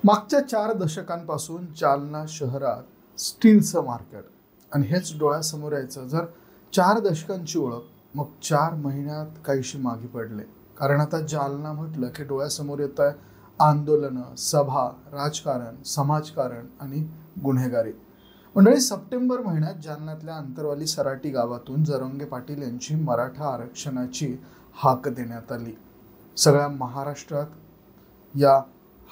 मागच्या 4 दशकांपासून जालना शहरात स्टीलचं मार्केट आणि हेच डोळ्यासमोर यायचं. जर 4 दशकांची ओळख, मग 4 महिन्यात काहीशी मागे पडले. कारण आता जालना म्हटलं की डोळ्यासमोर येत आहे आंदोलनं, सभा, राजकारण, समाजकारण आणि गुन्हेगारी. मंडळी, सप्टेंबर महिन्यात जालन्यातल्या अंतरवाली सराटी गावातून जरांगे पाटील यांची मराठा आरक्षणाची हाक देण्यात आली. सगळ्या महाराष्ट्रात या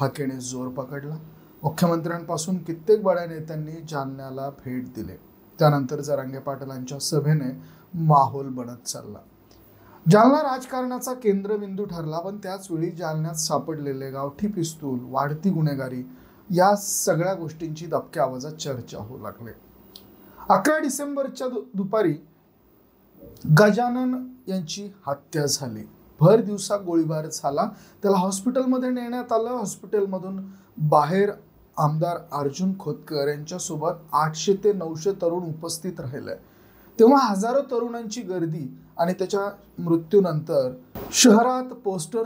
हाकेने जोर पकडला. मुख्यमंत्र्यांपासून कित्येक बड्या नेत्यांनी जालन्याला भेट दिले. त्यानंतर जरांगे पाटलांच्या सभेने माहोल बनत चालला. जालना राजकारणाचा केंद्रबिंदू ठरला. पण त्याचवेळी जालन्यात सापडलेले गावठी पिस्तूल, वाढती गुन्हेगारी या सगळ्या गोष्टींची दबक्या आवाजात चर्चा होऊ लागली. 11 डिसेंबरच्या दुपारी गजानन यांची हत्या झाली. भर दिवसा गोळीबार झाला. त्याला हॉस्पिटलमध्ये नेण्यात आलं. हॉस्पिटलमधून बाहेर आमदार अर्जुन खोतकर यांच्यासोबत 800 ते 900 तरुण उपस्थित राहिले. तेव्हा हजारो तरुणांची गर्दी आणि त्याच्या मृत्यूनंतर शहरात पोस्टर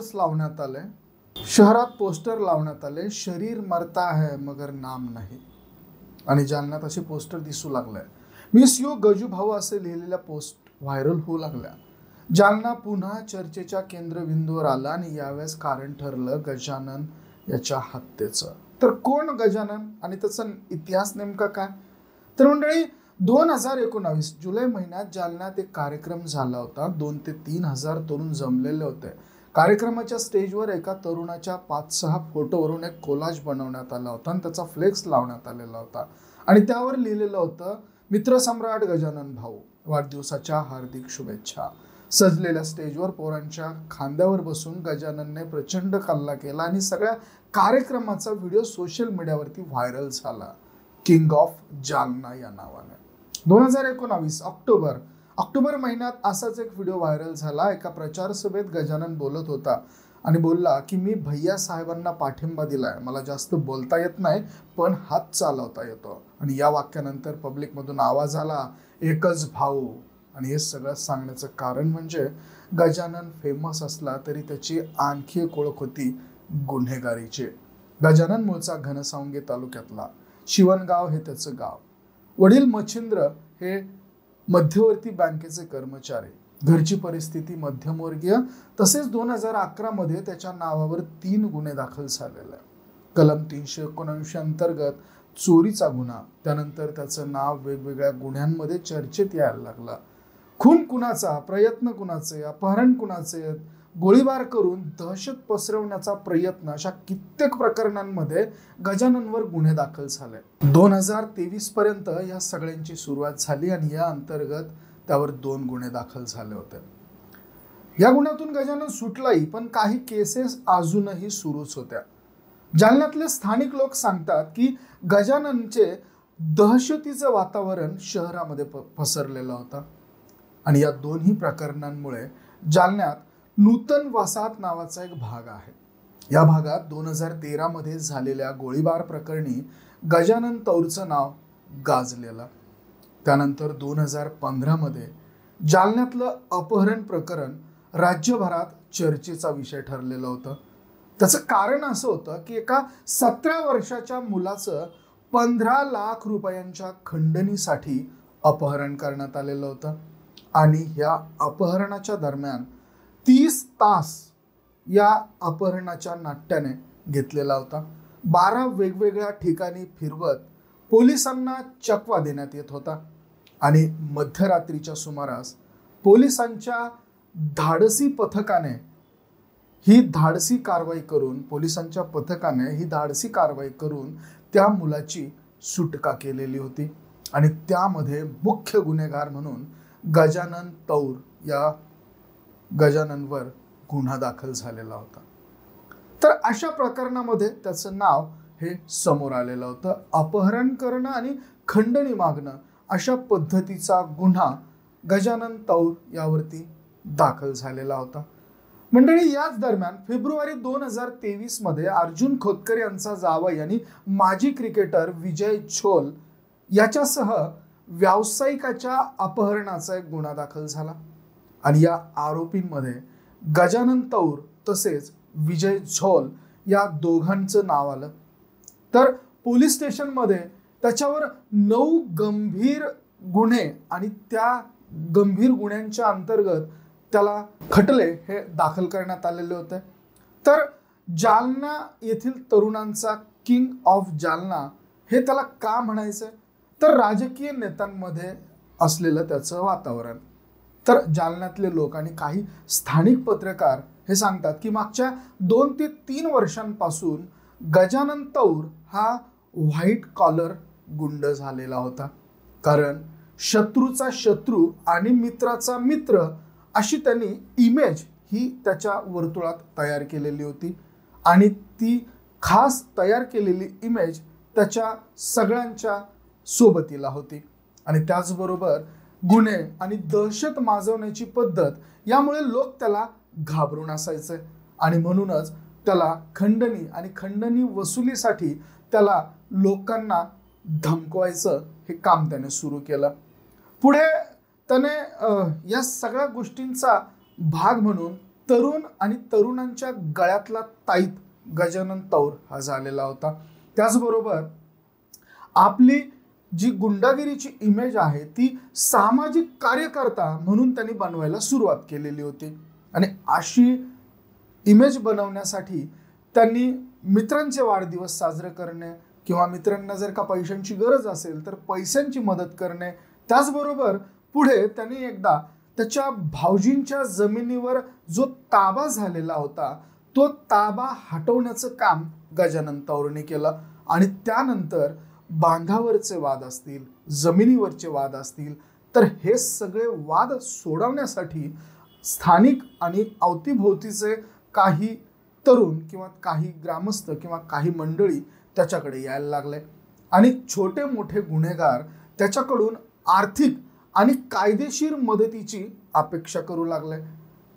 लावण्यात आले. शरीर मरता है मगर नाम नाही. आणि जालन्यात असे पोस्टर दिसू लागले. मिस यू गजू भाऊ असे लिहिलेल्या पोस्ट व्हायरल होऊ लागल्या. जालना पुन्हा चर्चेच्या केंद्रबिंदूवर आला आणि यावेळेस कारण ठरलं गजानन याच्या हत्येचं. तर कोण गजानन आणि त्याचा इतिहास नेमका काय? तर मंडळी, 2019 जुलै महिन्यात जालन्यात एक कार्यक्रम झाला होता. 2 ते 3 हजार तरुण जमलेले होते. कार्यक्रमाच्या स्टेजवर एका तरुणाच्या 5-6 फोटोवरून एक कोलाज बनवण्यात आला होता आणि त्याचा फ्लेक्स लावण्यात आलेला होता. आणि त्यावर लिहिलेलं होतं, मित्रसम्राट गजानन भाऊ, वाढदिवसाच्या हार्दिक शुभेच्छा. सजलेल्या स्टेजवर पोरांच्या खांद्यावर बसून गजाननने प्रचंड कल्ला केला आणि सगळ्या कार्यक्रमाचा व्हिडिओ सोशल मीडियावरती व्हायरल झाला, किंग ऑफ जालना या नावाने. 2019 ऑक्टोबर महिन्यात असाच एक व्हिडिओ व्हायरल झाला. एका प्रचार सभेत गजानन बोलत होता आणि बोलला की मी भैया साहेबांना पाठिंबा दिलाय. मला जास्त बोलता येत नाही पण हात चालवता येतो. आणि या वाक्यानंतर पब्लिकमधून आवाज आला, एकच भाऊ. आणि हे सगळं सांगण्याचं कारण म्हणजे गजानन फेमस असला तरी त्याची आणखी एक ओळख होती गुन्हेगारीची. गजानन मूळचा घनसावंगी तालुक्यातला. शिवणगाव हे त्याचं गाव. वडील मच्छिंद्र हे मध्यवर्ती बँकेचे कर्मचारी. घरची परिस्थिती मध्यमवर्गीय. तसेच 2011 मध्ये त्याच्या नावावर 3 गुन्हे दाखल झालेले. कलम 379 अंतर्गत चोरीचा गुन्हा. त्यानंतर त्याचं नाव वेगवेगळ्या गुन्ह्यांमध्ये चर्चेत यायला लागला. खून कुणाचा, प्रयत्न कुणाचे, अपहरण कुणाचे, गोळीबार करून दहशत पसरवण्याचा प्रयत्न, अशा कित्येक प्रकरणांमध्ये गजाननवर गुन्हे दाखल झाले. 2023 पर्यंत या सगळ्यांची सुरुवात झाली आणि या अंतर्गत त्यावर 2 गुन्हे दाखल झाले होते. या गुन्ह्यातून गजानन सुटलाही, पण काही केसेस अजूनही सुरूच होत्या. जालन्यातले स्थानिक लोक सांगतात की गजाननचे दहशतीचं वातावरण शहरामध्ये पसरलेलं होतं. आणि या दोन्ही प्रकरणांमुळे जालन्यात नूतन वसाहत नावाचा एक भाग आहे. या भागात 2013 मध्ये झालेल्या गोळीबार प्रकरणी गजानन तौरचं नाव गाजलेलं. त्यानंतर 2015 मध्ये जालन्यातलं अपहरण प्रकरण राज्यभरात चर्चेचा विषय ठरलेलं होतं. त्याचं कारण असं होतं की एका 17 वर्षाच्या मुलाचं 15 लाख रुपयांच्या खंडणीसाठी अपहरण करण्यात आलेलं होतं. आणि या अपहरणाच्या दरम्यान 30 तास या अपहरणाच्या नाट्याने घेतलेला होता. 12 वेगवेगळ्या ठिकाणी फिरवत पोलिसांना चकवा देण्यात येत होता. आणि मध्यरात्रीच्या सुमारास पोलिसांच्या धाडसी पथकाने ही धाडसी कारवाई करून त्या मुलाची सुटका केलेली होती. आणि त्यामध्ये मुख्य गुन्हेगार म्हणून गजानन तौर या गजाननवर गुन्हा दाखल झालेला होता. तर अशा प्रकरणामध्ये त्याचं नाव हे समोर आलेलं होतं. अपहरण करणं आणि खंडणी मागणं अशा पद्धतीचा गुन्हा गजानन तौर यावरती दाखल झालेला होता. मंडळी, याच दरम्यान फेब्रुवारी 2023 मध्ये अर्जुन खोतकर यांचा जावई आणि माजी क्रिकेटर विजय झोल याच्यासह व्यावसायिकाच्या अपहरणाचा एक गुन्हा दाखल झाला. आणि या आरोपींमध्ये गजानन तौर तसेच विजय झोल या दोघांचं नाव आलं. तर पोलीस स्टेशनमध्ये त्याच्यावर 9 गंभीर गुन्हे आणि त्या गंभीर गुन्ह्यांच्या अंतर्गत त्याला खटले हे दाखल करण्यात आलेले होते. तर जालना येथील तरुणांचा किंग ऑफ जालना हे त्याला का म्हणायचं, तर राजकीय नेत्यांमध्ये असलेलं त्याचं वातावरण. तर जालन्यातले लोक आणि काही स्थानिक पत्रकार हे सांगतात की मागच्या 2 ते 3 वर्षांपासून गजानन तौर हा व्हाईट कॉलर गुंड झालेला होता. कारण शत्रूचा शत्रू आणि मित्राचा मित्र अशी त्यांनी इमेज ही त्याच्या वर्तुळात तयार केलेली होती आणि ती खास तयार केलेली इमेज त्याच्या सगळ्यांच्या सोबतीला होती. आणि त्याचबरोबर गुन्हे आणि दहशत माजवण्याची पद्धत यामुळे लोक त्याला घाबरून असायचे आणि म्हणूनच त्याला खंडणी आणि खंडणी वसुलीसाठी त्याला लोकांना धमकवायचं हे काम त्याने सुरू केलं. पुढे त्याने या सगळ्या गोष्टींचा भाग म्हणून तरुण आणि तरुणांच्या गळ्यातला ताईत गजानन तौर हा झालेला होता. त्याचबरोबर आपली जी गुंडागिरीची इमेज आहे ती सामाजिक कार्यकर्ता म्हणून त्यांनी बनवायला सुरुवात केलेली होती. आणि अशी इमेज बनवण्यासाठी त्यांनी मित्रांचे वाढदिवस साजरे करणे किंवा मित्रांना जर का पैशांची गरज असेल तर पैशांची मदत करणे, त्याचबरोबर पुढे त्यांनी एकदा त्याच्या भाऊजींच्या जमिनीवर जो ताबा झालेला होता तो ताबा हटवण्याचं काम गजानन तौरने केलं. आणि त्यानंतर बांधावरचे वाद असतील, जमिनीवरचे वाद असतील, तर हे सगळे वाद सोडवण्यासाठी स्थानिक आणि अवतीभोवतीचे काही तरुण किंवा काही ग्रामस्थ किंवा काही मंडळी त्याच्याकडे यायला लागले आणि छोटे मोठे गुन्हेगार त्याच्याकडून आर्थिक आणि कायदेशीर मदतीची अपेक्षा करू लागले.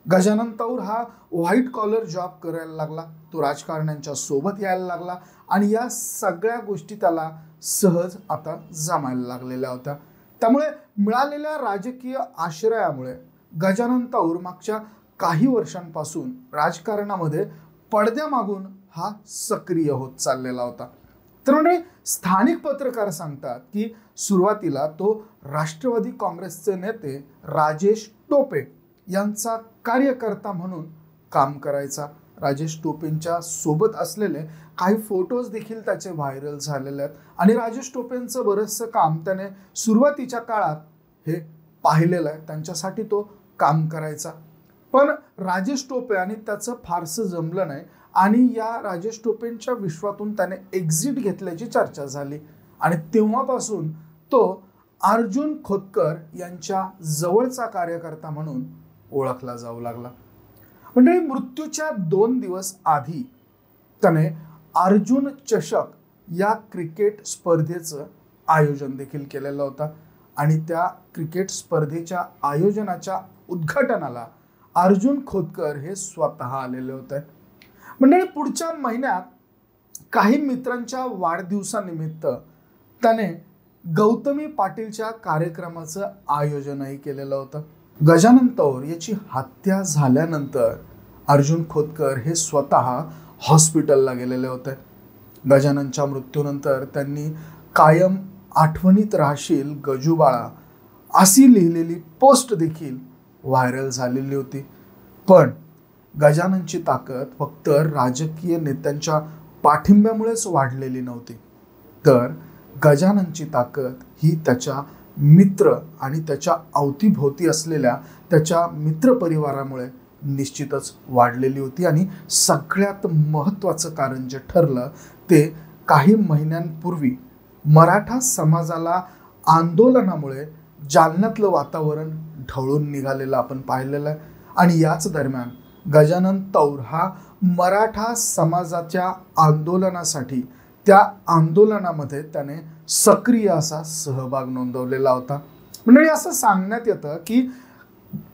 गजानन तौर हा व्हाईट कॉलर जॉब करायला लागला, तो राजकारण्यांच्या सोबत यायला लागला आणि या सगळ्या गोष्टी त्याला सहज आता जमायला लागलेल्या होत्या. त्यामुळे मिळालेल्या राजकीय आश्रयामुळे गजानन तौर मागच्या काही वर्षांपासून राजकारणामध्ये पडद्यामागून हा सक्रिय होत चाललेला होता. तर म्हणजे स्थानिक पत्रकार सांगतात की सुरुवातीला तो राष्ट्रवादी काँग्रेसचे नेते राजेश टोपे यांचा कार्यकर्ता म्हणून काम करायचा. राजेश टोपेंच्या सोबत असलेले काही फोटोज देखील त्याचे व्हायरल झालेले आहेत आणि राजेश टोपेंचं बरंचसं काम त्याने सुरुवातीच्या काळात हे पाहिलेलं आहे, त्यांच्यासाठी तो काम करायचा. पण राजेश टोपे आणि त्याचं फारसं जमलं नाही आणि या राजेश टोपेंच्या विश्वातून त्याने एक्झिट घेतल्याची चर्चा झाली आणि तेव्हापासून तो अर्जुन खोतकर यांच्या जवळचा कार्यकर्ता म्हणून ओळखला जाऊ लागला. म्हणजे मृत्यूच्या 2 दिवस आधी त्याने अर्जुन चषक या क्रिकेट स्पर्धेचं आयोजन देखील केलेलं होतं आणि त्या क्रिकेट स्पर्धेच्या आयोजनाच्या उद्घाटनाला अर्जुन खोतकर हे स्वतः आलेले होते. म्हणजे पुढच्या महिन्यात काही मित्रांच्या वाढदिवसानिमित्त त्याने गौतमी पाटीलच्या कार्यक्रमाचं आयोजनही केलेलं होतं. गजानन तौर याची हत्या झाल्यानंतर अर्जुन खोतकर हे स्वतः हॉस्पिटलला गेलेले होते. गजाननच्या मृत्यूनंतर त्यांनी कायम आठवणीत राहशील गजूबाळा अशी लिहिलेली पोस्ट देखील व्हायरल झालेली होती. पण गजाननची ताकद फक्त राजकीय नेत्यांच्या पाठिंब्यामुळेच वाढलेली नव्हती, तर गजाननची ताकद ही त्याच्या मित्र आणि त्याच्या अवतीभोवती असलेल्या त्याच्या मित्रपरिवारामुळे निश्चितच वाढलेली होती. आणि सगळ्यात महत्त्वाचं कारण जे ठरलं ते काही महिन्यांपूर्वी मराठा समाजाला आंदोलनामुळे जालन्यातलं वातावरण ढवळून निघालेलं आपण पाहिलेलं आहे. आणि याच दरम्यान गजानन तौर हा मराठा समाजाच्या आंदोलनासाठी त्या आंदोलनामध्ये त्याने सक्रिय असा सहभाग नोंदवलेला होता. म्हणजे असं सांगण्यात येतं की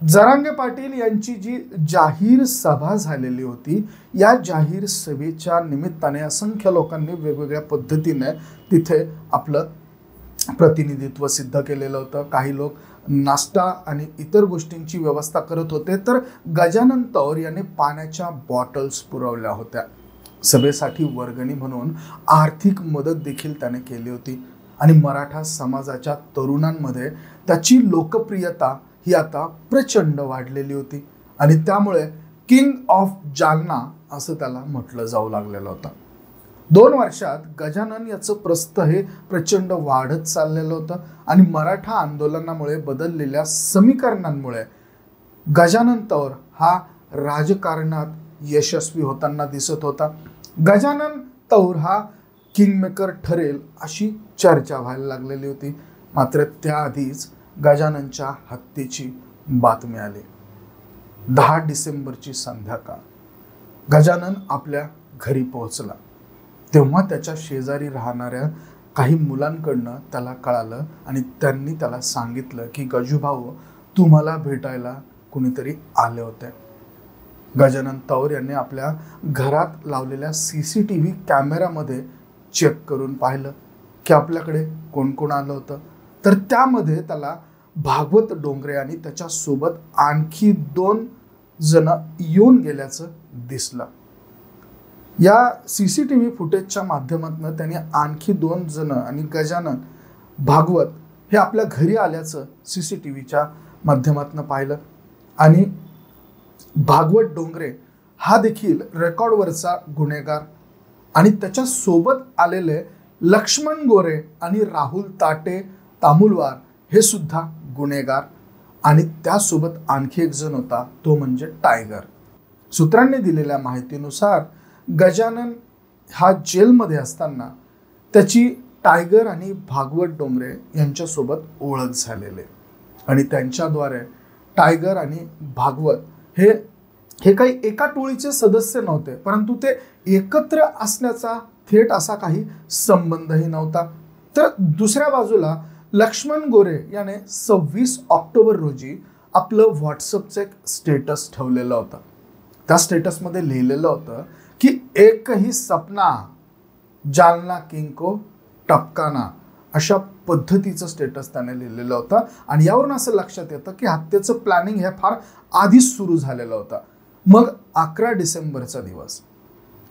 जरांगे पाटील यांची जी जाहीर सभा झालेली होती, या जाहीर सभेच्या निमित्ताने असंख्य लोकांनी वेगवेगळ्या पद्धतीने तिथे आपलं प्रतिनिधित्व सिद्ध केलेलं होतं. काही लोक नाश्ता आणि इतर गोष्टींची व्यवस्था करत होते, तर गजानन तौर याने पाण्याच्या बॉटल्स पुरवल्या होत्या. सभेसाठी वर्गणी म्हणून आर्थिक मदत देखील त्याने केली होती आणि मराठा समाजाच्या तरुणांमध्ये त्याची लोकप्रियता ही आता प्रचंड वाढलेली होती आणि त्यामुळे किंग ऑफ जालना असं त्याला म्हटलं जाऊ लागलेलं होतं. 2 वर्षात गजानन याचं प्रस्थ हे प्रचंड वाढत चाललेलं होतं आणि मराठा आंदोलनामुळे बदललेल्या समीकरणांमुळे गजानन तौर हा राजकारणात यशस्वी होताना दिसत होता. गजानन तौर हा किंगमेकर ठरेल अशी चर्चा व्हायला लागलेली होती. मात्र त्याआधीच गजाननच्या हत्येची बातमी आली. 10 डिसेंबरची संध्याकाळ गजानन आपल्या घरी पोहोचला तेव्हा त्याच्या शेजारी राहणाऱ्या काही मुलांकडनं त्याला कळालं आणि त्यांनी त्याला सांगितलं की गजूभाऊ तुम्हाला भेटायला कुणीतरी आले होते. गजानन तौर यांनी आपल्या घरात लावलेल्या CCTV कॅमेऱ्यामध्ये चेक करून पाहिलं की आपल्याकडे कोण कोण आलं होतं. तर त्यामध्ये त्याला भागवत डोंगरे आणि त्याच्यासोबत आणखी 2 जण येऊन गेल्याचं दिसलं. या CCTV फुटेजच्या माध्यमातून त्यांनी आणखी 2 जण आणि गजानन भागवत हे आपल्या घरी आल्याचं CCTVच्या माध्यमातून पाहिलं आणि भागवत डोंगरे हा देखील रेकॉर्डवरचा गुन्हेगार आणि त्याच्या सोबत आलेले लक्ष्मण गोरे आणि राहुल ताटे तामुलवार हे सुद्धा गुन्हेगार आणि त्यासोबत आणखी एक जण होता तो म्हणजे टायगर. सूत्रांनी दिलेल्या माहितीनुसार गजानन हा जेलमध्ये असताना त्याची टायगर आणि भागवत डोंगरे यांच्यासोबत ओळख झालेले आणि त्यांच्याद्वारे टायगर आणि भागवत हे काही एका टोळीचे सदस्य नव्हते परंतु ते एकत्र असण्याचा थेट असा काही संबंधही नव्हता. तर दुसऱ्या बाजूला लक्ष्मण गोरे याने 26 ऑक्टोबर रोजी आपलं व्हॉट्सअपचं एक स्टेटस ठेवलेलं होतं. त्या स्टेटसमध्ये लिहिलेलं होतं की एक ही सपना जालना किंग को टपकाना अशा पद्धतीचं स्टेटस त्याने लिहिलेलं होतं आणि यावरून असं लक्षात येतं की हत्येचं प्लॅनिंग हे फार आधीच सुरू झालेलं होतं. मग 11 डिसेंबरचा दिवस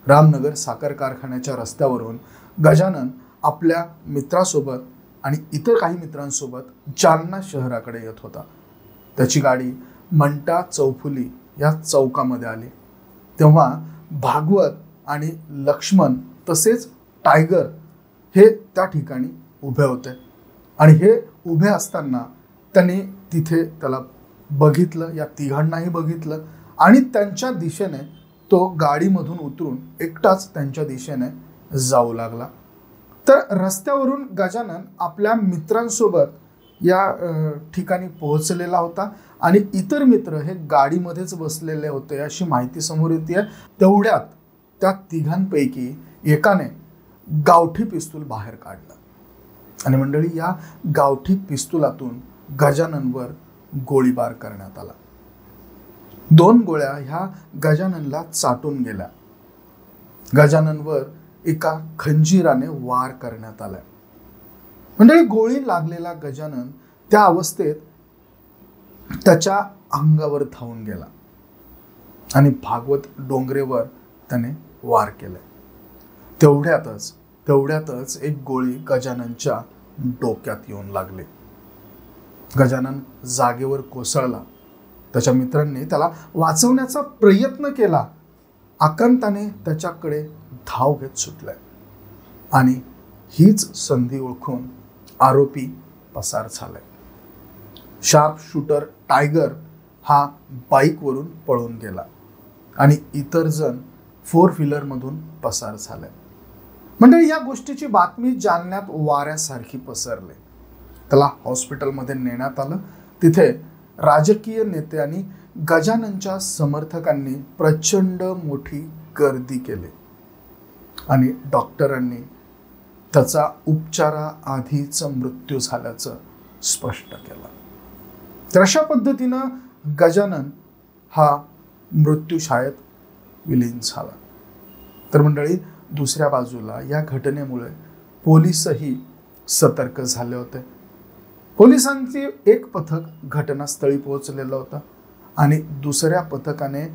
रामनगर साखर कारखान्याच्या रस्त्यावरून गजानन आपल्या मित्रासोबत आणि इतर काही मित्रांसोबत जालना शहराकडे येत होता. त्याची गाडी मंटा चौफुली या चौकामध्ये आली तेव्हा भागवत आणि लक्ष्मण तसेच टायगर हे त्या ठिकाणी उभे होते आणि हे उभे असताना त्यांनी तिथे त्याला बघितलं, या तिघांनाही बघितलं आणि त्यांच्या दिशेने तो गाडीमधून उतरून एकटाच त्यांच्या दिशेने जाऊ लागला. तर रस्त्यावरून गजानन आपल्या मित्रांसोबत या ठिकाणी पोहोचलेला होता आणि इतर मित्र हे गाडीमध्येच बसलेले होते अशी माहिती समोर येते. तेवढ्यात त्या तिघांपैकी एकाने गावठी पिस्तूल बाहेर काढलं आणि मंडळी या गावठी पिस्तुलातून गजाननवर गोळीबार करण्यात आला. 2 गोळ्या ह्या गजाननला चाटून गेल्या. गजाननवर एका खंजीराने वार करण्यात आला. मंडळी गोळी लागलेला गजानन त्या अवस्थेत त्याच्या अंगावर धावून गेला आणि भागवत डोंगरेवर त्याने वार केले. तेवढ्यातच एक गोळी गजाननच्या डोक्यात येऊन लागली. गजानन जागेवर कोसळला. त्याच्या मित्रांनी त्याला वाचवण्याचा प्रयत्न केला. आकांताने त्याच्याकडे धाव घेत सुटलाय आणि हीच संधी ओळखून आरोपी पसार झालाय. शार्प शूटर टायगर हा बाईकवरून पळून गेला आणि इतर जण 4 व्हीलरमधून पसार झाले. म्हणजे या गोष्टीची बातमी जालन्यात वाऱ्यासारखी पसरली. त्याला हॉस्पिटलमध्ये नेण्यात आलं. तिथे राजकीय नेते आणि गजाननच्या समर्थकांनी प्रचंड मोठी गर्दी केली आणि डॉक्टरांनी त्याचा उपचाराआधीच मृत्यू झाल्याचं स्पष्ट केलं. तर अशा पद्धतीनं गजानन हा मृत्यूशाळेत विलीन झाला. तर मंडळी दुसऱ्या बाजूला या घटनेमुळे पोलीसही सतर्क झाले होते. पोलिसांची एक पथक घटनास्थळी पोहोचलेलं होतं आणि दुसऱ्या पथकाने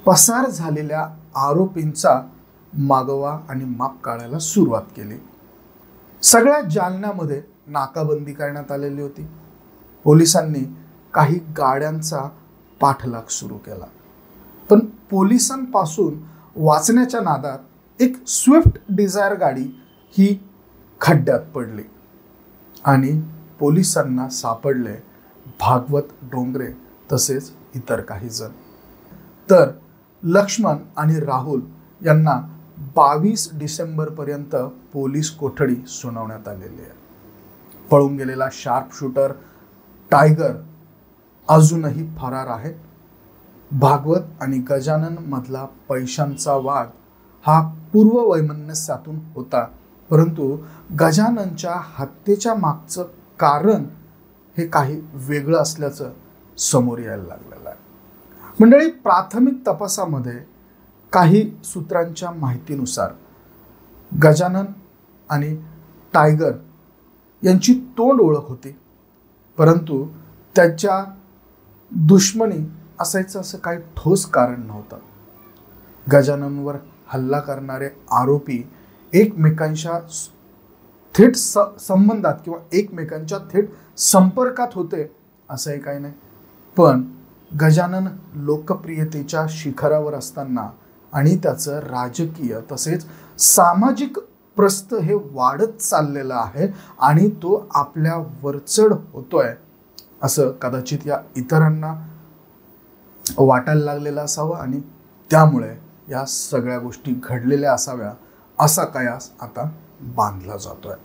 पसार झालेल्या आरोपींचा मागोवा आणि माप काढायला सुरुवात केली. सगळ्या जालन्यामध्ये नाकाबंदी करण्यात आलेली होती. पोलिसांनी काही गाड्यांचा पाठलाग सुरू केला, पण पोलिसांपासून वाचण्याच्या नादात एक स्विफ्ट डिझायर गाडी ही खड्ड्यात पडली आणि पोलिसांना सापडले भागवत डोंगरे तसेच इतर काही जण. तर लक्ष्मण आणि राहुल यांना 22 डिसेंबरपर्यंत पोलीस कोठडी सुनावण्यात आलेली आहे. पळून गेलेला शार्प शूटर टायगर अजूनही फरार आहे. भागवत आणि गजानन मधला पैशांचा वाद हा पूर्ववैमनस्यातून होता, परंतु गजाननच्या हत्येच्या मागचं कारण हे काही वेगळं असल्याचं समोर यायला लागलेलं आहे. मंडळी, प्राथमिक तपासामध्ये काही सूत्रांच्या माहितीनुसार गजानन आणि टायगर यांची तोंड ओळख होती, परंतु त्याच्या दुश्मनी असायचं असं काही ठोस कारण नव्हतं. गजाननवर हल्ला करणारे आरोपी एकमेकांच्या थेट संबंधात किंवा एकमेकांच्या थेट संपर्कात होते असंही काही नाही. पण गजानन लोकप्रियतेच्या शिखरावर असताना आणि त्याचं राजकीय तसेच सामाजिक प्रस्थ हे वाढत चाललेलं आहे आणि तो आपल्या वरचढ होतोय असं कदाचित या इतरांना वाटायला लागलेलं असावं आणि त्यामुळे या सगळ्या गोष्टी घडलेल्या असाव्या असा कयास आता बांधला जातोय.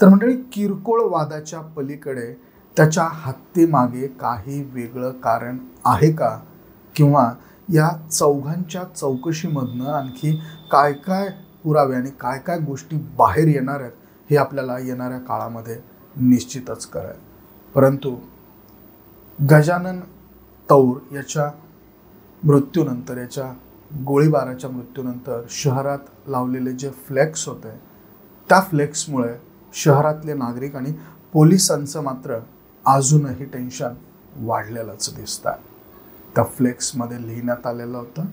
तर मंडळी, किरकोळ वादाच्या पलीकडे त्याच्या हत्येमागे काही वेगळं कारण आहे का, किंवा या चौघांच्या चौकशीमधनं आणखी काय काय पुरावे आणि काय काय गोष्टी बाहेर येणार आहेत हे आपल्याला येणाऱ्या काळामध्ये निश्चितच कळेल. परंतु गजानन तौर याच्या मृत्यूनंतर, याच्या गोळीबाराच्या मृत्यूनंतर शहरात लावलेले जे फ्लेक्स होते त्या फ्लेक्समुळे शहरातले नागरिक आणि पोलिसांचं मात्र अजूनही टेन्शन वाढलेलंच दिसतं. त्या फ्लेक्समध्ये लिहिण्यात आलेलं होतं,